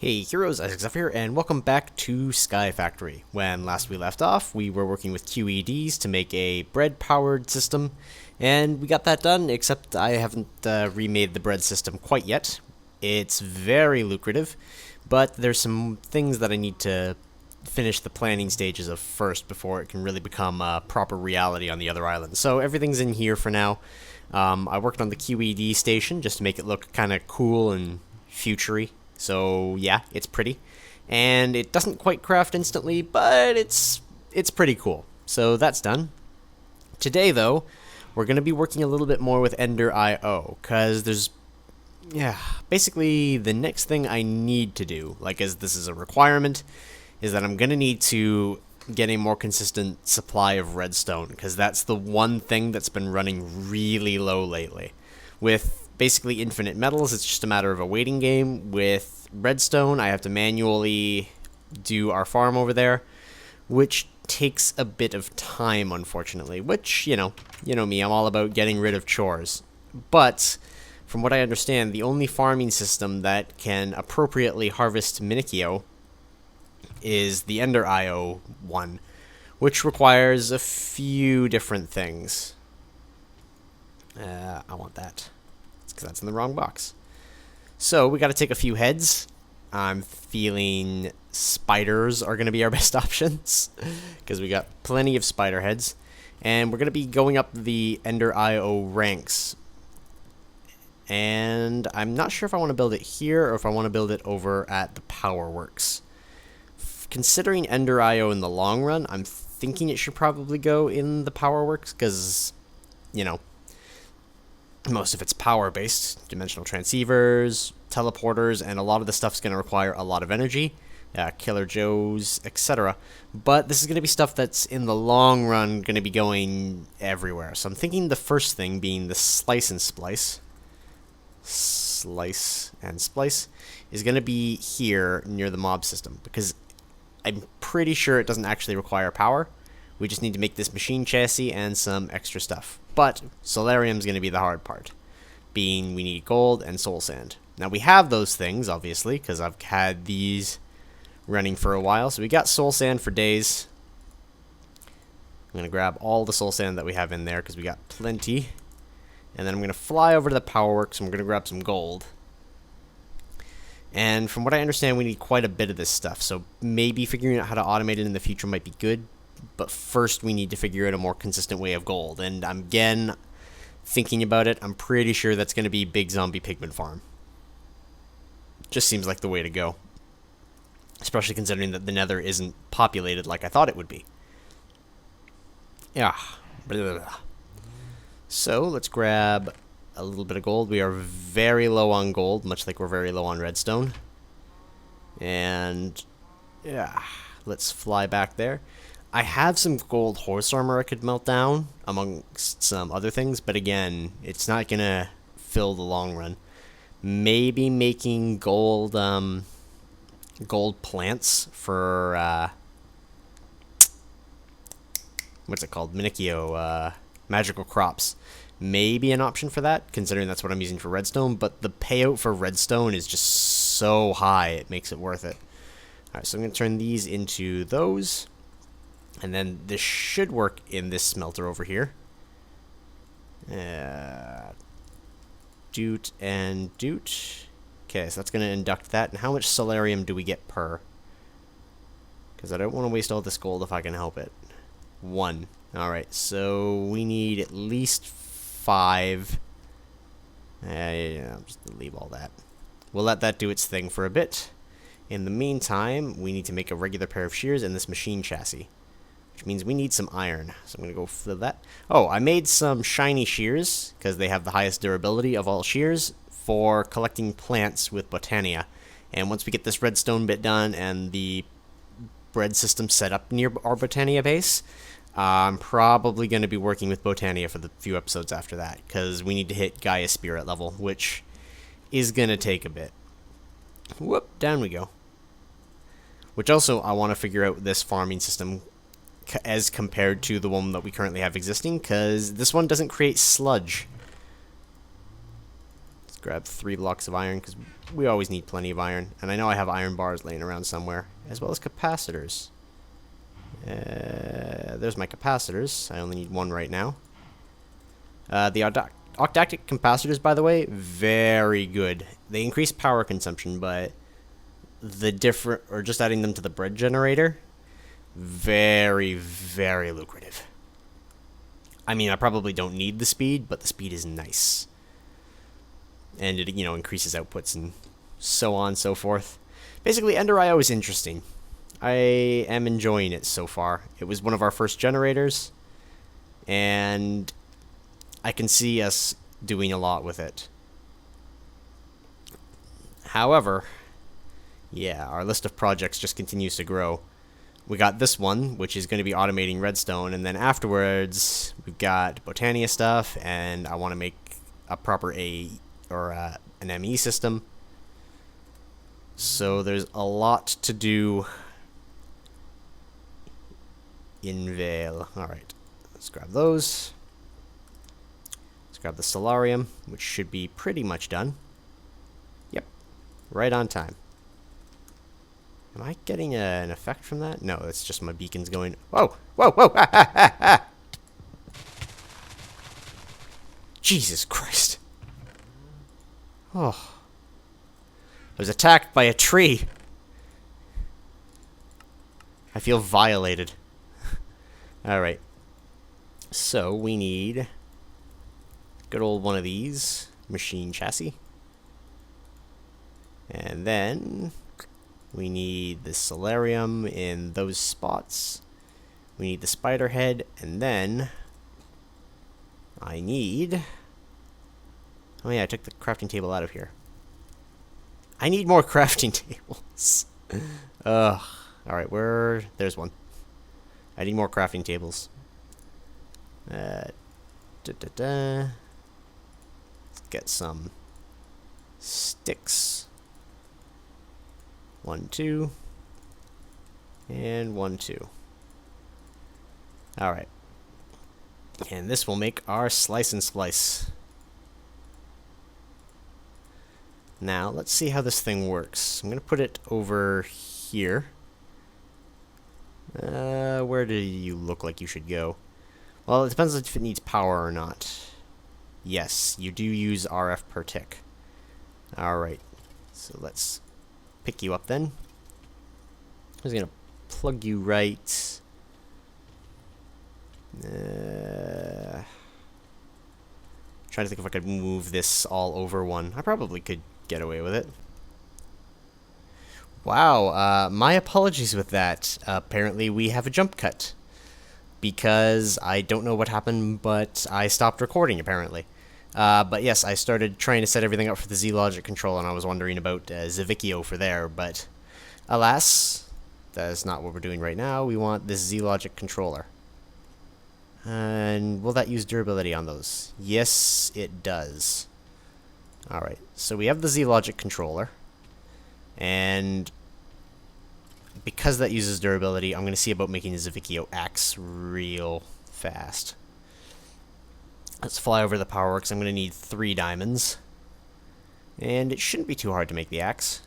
Hey heroes, Zephyr, and welcome back to Sky Factory. When last we left off, we were working with QEDs to make a bread-powered system, and we got that done, except I haven't remade the bread system quite yet. It's very lucrative, but there's some things that I need to finish the planning stages of first before it can really become a proper reality on the other islands. So everything's in here for now. I worked on the QED station just to make it look kind of cool and futury. So yeah, it's pretty, and it doesn't quite craft instantly, but it's pretty cool. So that's done. Today though, we're going to be working a little bit more with Ender IO, because there's basically the next thing I need to do, like as this is a requirement, is that I'm going to need to get a more consistent supply of redstone, because that's the one thing that's been running really low lately. With basically infinite metals, it's just a matter of a waiting game. With redstone, I have to manually do our farm over there, which takes a bit of time, unfortunately, which, you know me, I'm all about getting rid of chores. But from what I understand, the only farming system that can appropriately harvest Minikio is the Ender IO one, which requires a few different things. I want that, because that's in the wrong box. So we got to take a few heads. I'm feeling spiders are going to be our best options, because we got plenty of spider heads, and we're going to be going up the Ender IO ranks. And I'm not sure if I want to build it here or if I want to build it over at the Power Works. Considering Ender IO in the long run, I'm thinking it should probably go in the Power Works, because, most of it's power-based, dimensional transceivers, teleporters, and a lot of the stuff's going to require a lot of energy, Killer Joes, etc. But this is going to be stuff that's, in the long run, going to be going everywhere. So I'm thinking the first thing being the Slice and Splice. Slice and Splice is going to be here near the mob system, because I'm pretty sure it doesn't actually require power. We just need to make this machine chassis and some extra stuff. But Solarium is going to be the hard part, being we need gold and soul sand. Now we have those things, obviously, because I've had these running for a while. So we got soul sand for days. I'm going to grab all the soul sand that we have in there, because we got plenty. And then I'm going to fly over to the Power Works, and we're going to grab some gold. And from what I understand, we need quite a bit of this stuff. So maybe figuring out how to automate it in the future might be good. But first, we need to figure out a more consistent way of gold. And I'm, again, thinking about it, I'm pretty sure that's going to be Big Zombie Pigman Farm. Just seems like the way to go. Especially considering that the Nether isn't populated like I thought it would be. Yeah. So, let's grab a little bit of gold. We are very low on gold, much like we're very low on redstone. And, yeah, let's fly back there. I have some gold horse armor I could melt down, amongst some other things, but again, it's not going to fill the long run. Maybe making gold, gold plants for, what's it called? Minikio, magical crops. Maybe an option for that, considering that's what I'm using for redstone, but the payout for redstone is just so high, it makes it worth it. Alright, so I'm going to turn these into those. And then this should work in this smelter over here. Doot and doot. Okay, so that's going to induct that. And how much Solarium do we get per? Because I don't want to waste all this gold if I can help it. 1. Alright, so we need at least 5. I'm just going to leave all that. We'll let that do its thing for a bit. In the meantime, we need to make a regular pair of shears in this machine chassis, which means we need some iron. So I'm going to go fill that. Oh, I made some shiny shears, because they have the highest durability of all shears, for collecting plants with Botania. And once we get this redstone bit done and the bread system set up near our Botania base, I'm probably going to be working with Botania for the few episodes after that, because we need to hit Gaia Spirit level, which is going to take a bit. Whoop, down we go. Which also, I want to figure out this farming system as compared to the one that we currently have existing, because this one doesn't create sludge. Let's grab 3 blocks of iron, because we always need plenty of iron. And I know I have iron bars laying around somewhere, as well as capacitors. There's my capacitors. I only need 1 right now. The octactic capacitors, by the way, very good. They increase power consumption, but just adding them to the bread generator, very, very lucrative. I mean, I probably don't need the speed, but the speed is nice. And it, increases outputs and so on and so forth. Basically, Ender IO is interesting. I am enjoying it so far. It was one of our first generators, and I can see us doing a lot with it. However, yeah, our list of projects just continues to grow. We got this one, which is going to be automating redstone, and then afterwards, we've got Botania stuff, and I want to make a proper an ME system. So there's a lot to do in Vale. Alright, let's grab those. Let's grab the Solarium, which should be pretty much done. Yep, right on time. Am I getting an effect from that? No, it's just my beacons going... Whoa! Whoa! Whoa! Ah, ah, ah, ah. Jesus Christ. Oh. I was attacked by a tree. I feel violated. Alright. So, we need... good old one of these. Machine chassis. And then... we need the Solarium in those spots. We need the spider head, and then... I need... oh yeah, I took the crafting table out of here. I need more crafting tables. Ugh. Alright, there's one. I need more crafting tables. Let's get some sticks. 1, 2. And 1, 2. Alright. And this will make our slice and splice. Now, let's see how this thing works. I'm going to put it over here. Where do you look like you should go? Well, it depends if it needs power or not. Yes, you do use RF per tick. Alright, so let's pick you up then. I'm just going to plug you right... trying to think if I could move this all over one. I probably could get away with it. Wow, my apologies with that. Apparently we have a jump cut. Because I don't know what happened, but I stopped recording, apparently. But yes, I started trying to set everything up for the Z-Logic control, and I was wondering about Zephyr for there, but alas, that is not what we're doing right now. We want this Z-Logic controller. And will that use durability on those? Yes, it does. Alright, so we have the Z-Logic controller. And because that uses durability, I'm going to see about making the Zephyr axe real fast. Let's fly over the power works. I'm going to need 3 diamonds. And it shouldn't be too hard to make the axe.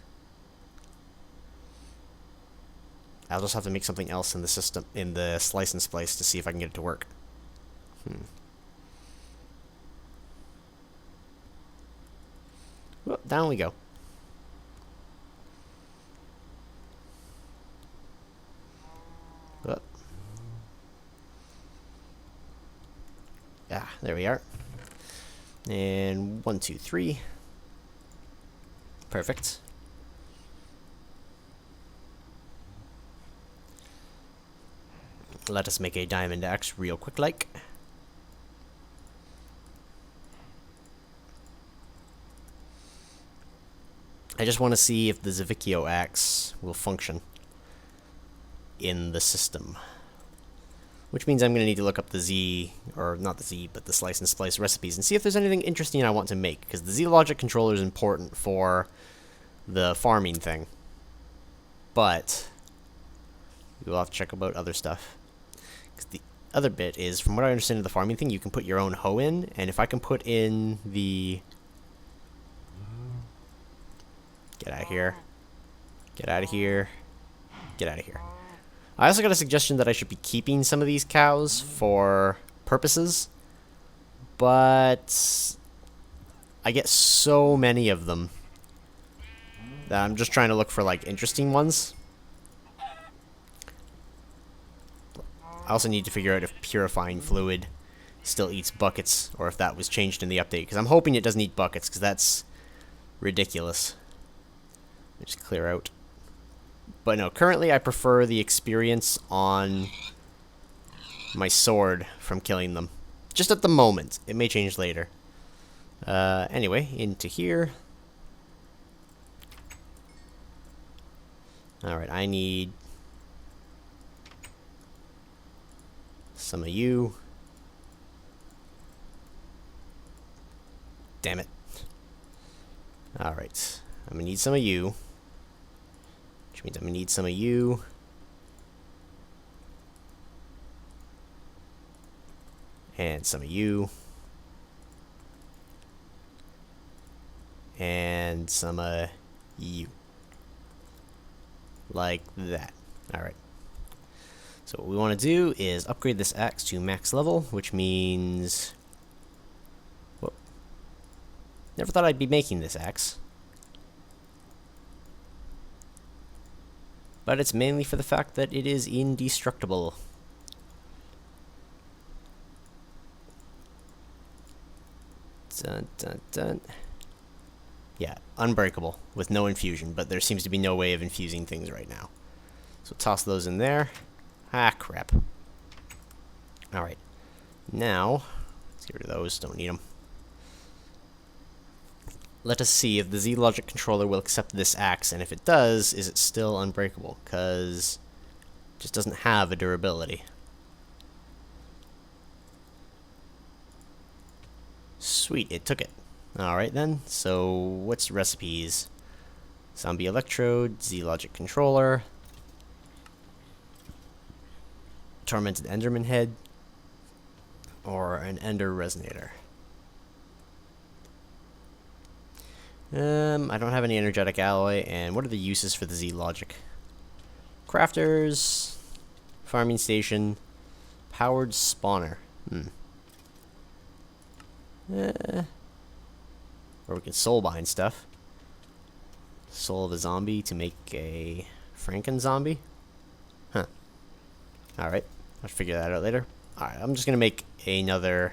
I'll just have to make something else in the system, in the slice and splice, to see if I can get it to work. Well, down we go. Oh. Yeah, there we are. And 1, 2, 3. Perfect. Let us make a diamond axe real quick like. I just want to see if the Zephyr axe will function in the system. Which means I'm going to need to look up the Z, or not the Z, but the slice and splice recipes and see if there's anything interesting I want to make. Because the Z-Logic controller is important for the farming thing. But we'll have to check about other stuff. Because the other bit is, from what I understand of the farming thing, you can put your own hoe in. And if I can put in the Get out of here. Get out of here. Get out of here. I also got a suggestion that I should be keeping some of these cows for purposes, but I get so many of them that I'm just trying to look for, like, interesting ones. I also need to figure out if purifying fluid still eats buckets, or if that was changed in the update, because I'm hoping it doesn't eat buckets, because that's ridiculous. Let me just clear out. But no, currently I prefer the experience on my sword from killing them. Just at the moment. It may change later. Anyway, into here. Alright, I need some of you. Damn it. Alright, I'm gonna need some of you. Which means I'm gonna need some of you. And some of you. And some of you. Like that. Alright. So what we want to do is upgrade this axe to max level, which means... Whoop. Never thought I'd be making this axe. But it's mainly for the fact that it is indestructible. Dun, dun, dun. Yeah, unbreakable, with no infusion, but there seems to be no way of infusing things right now. So toss those in there. Ah, crap. Alright. Now, let's get rid of those, don't need them. Let us see if the Z-Logic controller will accept this axe, and if it does, is it still unbreakable? Because it just doesn't have a durability. Sweet, it took it. Alright then, so what's recipes? Zombie Electrode, Z-Logic Controller, Tormented Enderman Head, or an Ender Resonator. I don't have any energetic alloy, and what are the uses for the Z-Logic? Crafters, farming station, powered spawner. Or we can soulbind stuff. Soul of a zombie to make a Franken zombie. Huh. Alright, I'll figure that out later. Alright, I'm just gonna make another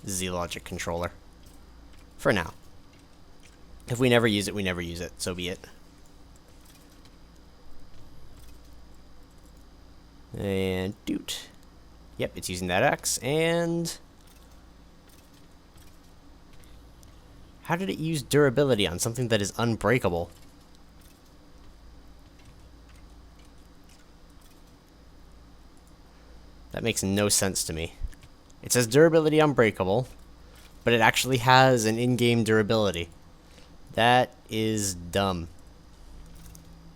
Z-Logic controller. For now. If we never use it, we never use it. So be it. And doot. Yep, it's using that axe. And how did it use durability on something that is unbreakable? That makes no sense to me. It says durability unbreakable, but it actually has an in-game durability. That is dumb.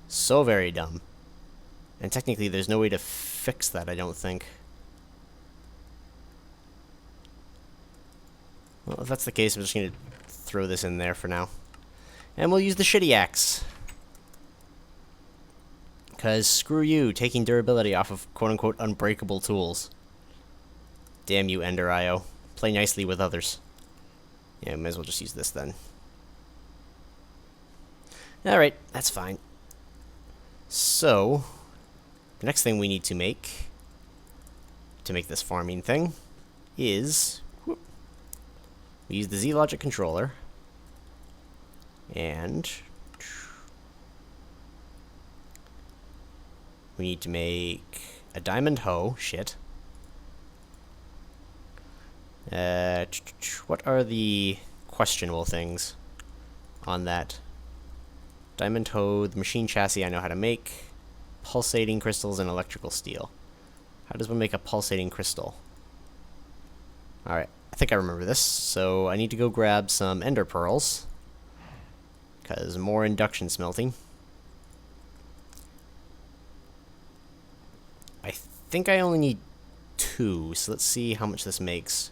So very dumb. And technically there's no way to fix that, I don't think. Well, if that's the case, I'm just going to throw this in there for now. And we'll use the shitty axe. Because screw you, taking durability off of quote-unquote unbreakable tools. Damn you, Ender IO. Play nicely with others. Yeah, may as well just use this then. Alright, that's fine. So, the next thing we need to make this farming thing is... Whoop, we use the Z-Logic controller. And we need to make a diamond hoe. Shit. What are the questionable things on that? Diamond hoe, the machine chassis I know how to make. Pulsating crystals and electrical steel. How does one make a pulsating crystal? Alright, I think I remember this. So I need to go grab some ender pearls. Because more induction smelting. I think I only need 2, so let's see how much this makes.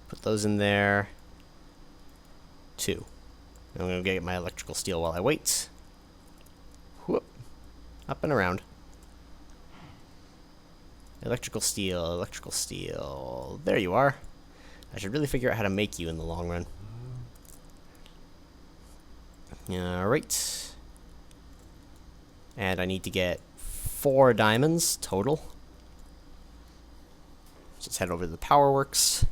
Put those in there. 2. I'm going to get my electrical steel while I wait. Whoop. Up and around. Electrical steel, electrical steel. There you are. I should really figure out how to make you in the long run. Alright. And I need to get 4 diamonds total. Let's head over to the power works.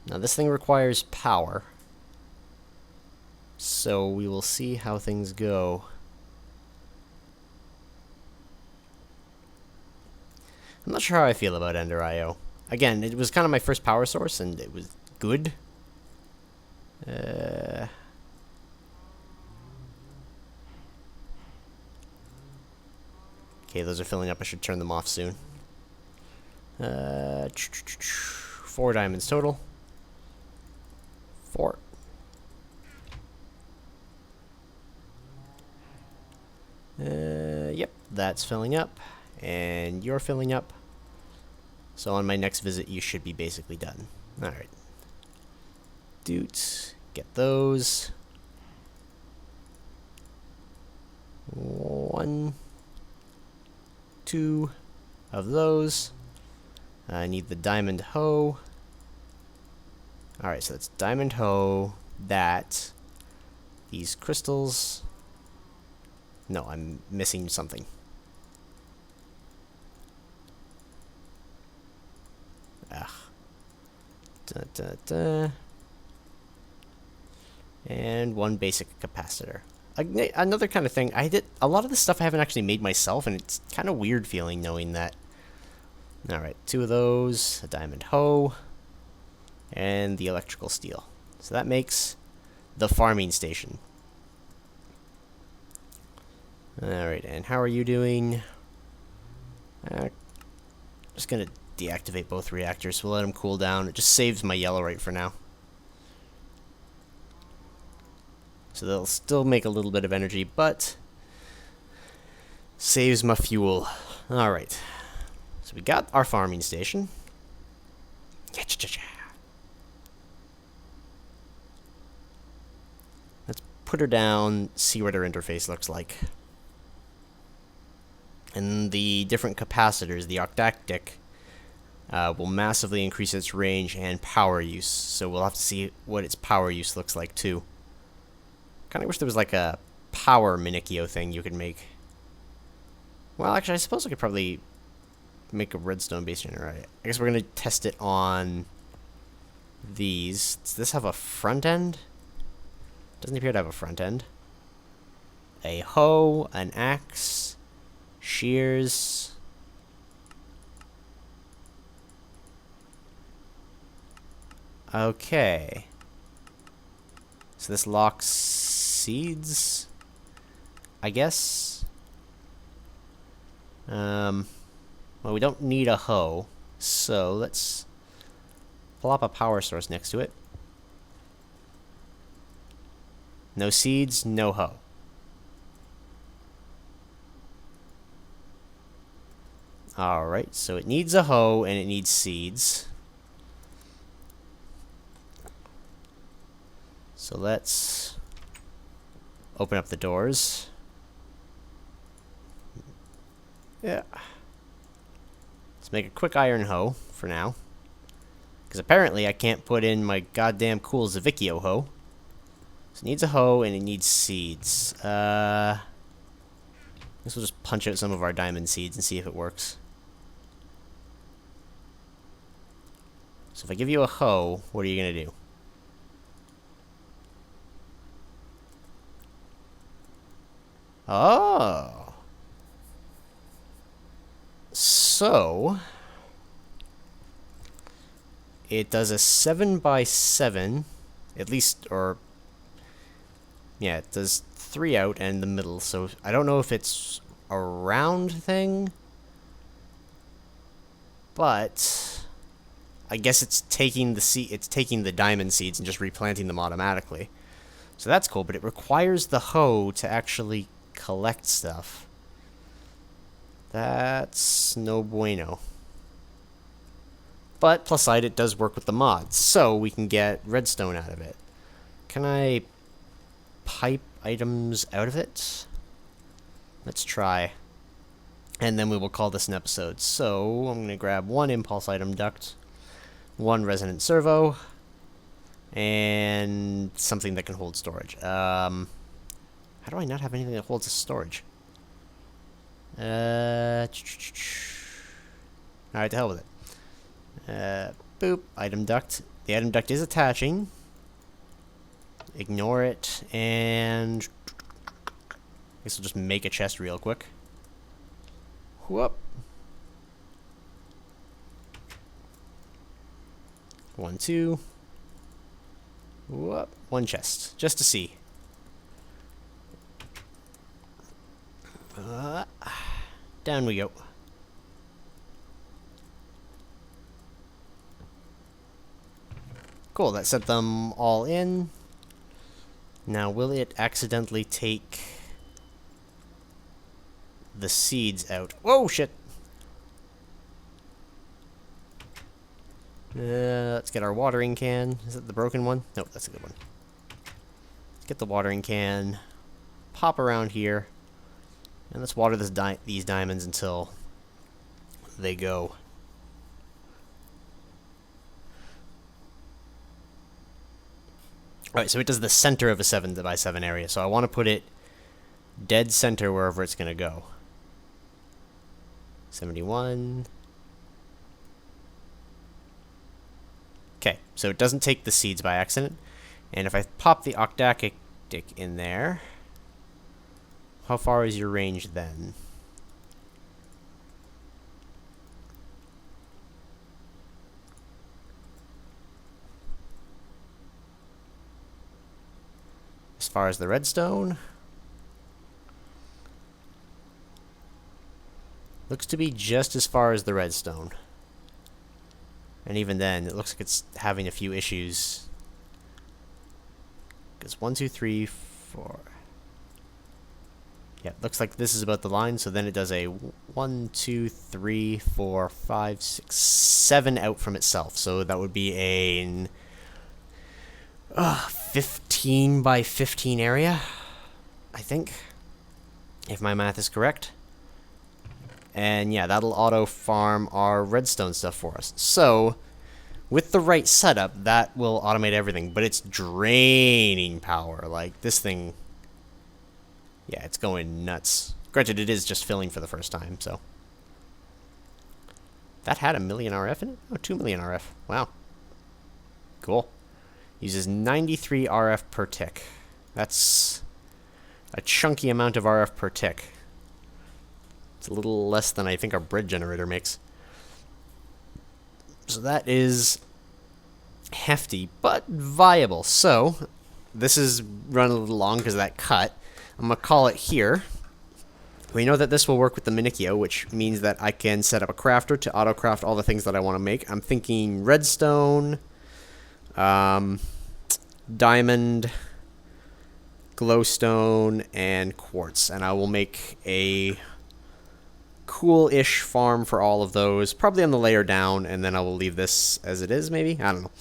Now this thing requires power. So we will see how things go. I'm not sure how I feel about Ender IO. Again, it was kind of my first power source, and it was good. Okay, those are filling up. I should turn them off soon. 4 diamonds total. 4. Yep, that's filling up. And you're filling up. So on my next visit, you should be basically done. Alright. Doot. Get those. 1, 2 of those. I need the diamond hoe. Alright, so that's diamond hoe. That. These crystals. No, I'm missing something. Ugh. Da, da, da. And 1 basic capacitor. Another kind of thing, I did a lot of this stuff I haven't actually made myself, and it's kind of weird feeling knowing that. Alright, 2 of those, a diamond hoe, and the electrical steel. So that makes the farming station. Alright, and how are you doing? Just gonna deactivate both reactors. We'll let them cool down. It just saves my yellow right for now. So they'll still make a little bit of energy, but saves my fuel. Alright. So we got our farming station. Let's put her down, see what her interface looks like. And the different capacitors, the octactic, will massively increase its range and power use. So we'll have to see what its power use looks like too. Kind of wish there was like a power Minikio thing you could make. Well, actually, I suppose I could probably make a redstone-based generator. I guess we're going to test it on these. Does this have a front end? Doesn't appear to have a front end. A hoe, an axe, shears. Okay. So this locks seeds, I guess. Well, we don't need a hoe, so let's plop a power source next to it. No seeds, no hoe. Alright, so it needs a hoe and it needs seeds. So let's open up the doors. Yeah. Let's make a quick iron hoe for now. Because apparently I can't put in my goddamn cool Zavicchio hoe. So it needs a hoe and it needs seeds. I guess we'll just punch out some of our diamond seeds and see if it works. So if I give you a hoe, what are you going to do? Oh. So it does a 7x7, at least, or yeah, it does 3 out and the middle. So I don't know if it's a round thing, but I guess it's taking the diamond seeds and just replanting them automatically. So that's cool, but it requires the hoe to actually collect stuff. That's no bueno. But plus side, it does work with the mods, so we can get redstone out of it. Can I pipe items out of it? Let's try. And then we will call this an episode. So I'm going to grab one impulse item duct, one resonant servo, and something that can hold storage. How do I not have anything that holds a storage? Alright, to hell with it. Boop. Item duct. The item duct is attaching. Ignore it, and I guess I'll just make a chest real quick. Whoop. 1, 2. Whoop. 1 chest, just to see. Down we go. Cool, that set them all in. Now, will it accidentally take the seeds out? Whoa, shit! Let's get our watering can. Is it the broken one? No, that's a good one. Let's get the watering can. Pop around here. And let's water these diamonds until they go. Alright, so it does the center of a 7x7 area, so I want to put it dead center wherever it's going to go. 71. Okay, so it doesn't take the seeds by accident. And if I pop the octadic in there, how far is your range then? As far as the redstone, looks to be just as far as the redstone. And even then, it looks like it's having a few issues. Because 1, 2, 3, 4. Yeah, looks like this is about the line, so then it does a 1, 2, 3, 4, 5, 6, 7 out from itself. So that would be a 15 by 15 area, I think, if my math is correct. And yeah, that'll auto farm our redstone stuff for us. So, with the right setup, that will automate everything. But it's draining power. Like, this thing, yeah, it's going nuts. Granted, it is just filling for the first time, so. That had 1 million RF in it? Oh, 2 million RF. Wow. Cool. Uses 93 RF per tick. That's a chunky amount of RF per tick. It's a little less than I think our bread generator makes. So that is hefty, but viable. So, this is run a little long because of that cut. I'm going to call it here. We know that this will work with the Minikio, which means that I can set up a crafter to auto-craft all the things that I want to make. I'm thinking redstone, diamond, glowstone, and quartz. And I will make a cool-ish farm for all of those, probably on the layer down, and then I will leave this as it is, maybe? I don't know.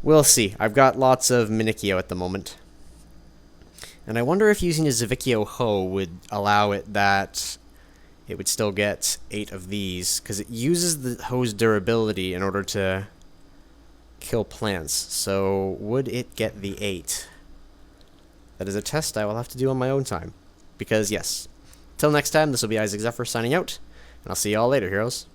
We'll see. I've got lots of Minikio at the moment. And I wonder if using a Zephyr hoe would allow it that it would still get 8 of these, because it uses the hoe's durability in order to kill plants. So, would it get the 8? That is a test I will have to do on my own time. Because, yes. Till next time, this will be Isaac Zephyr signing out, and I'll see y'all later, heroes.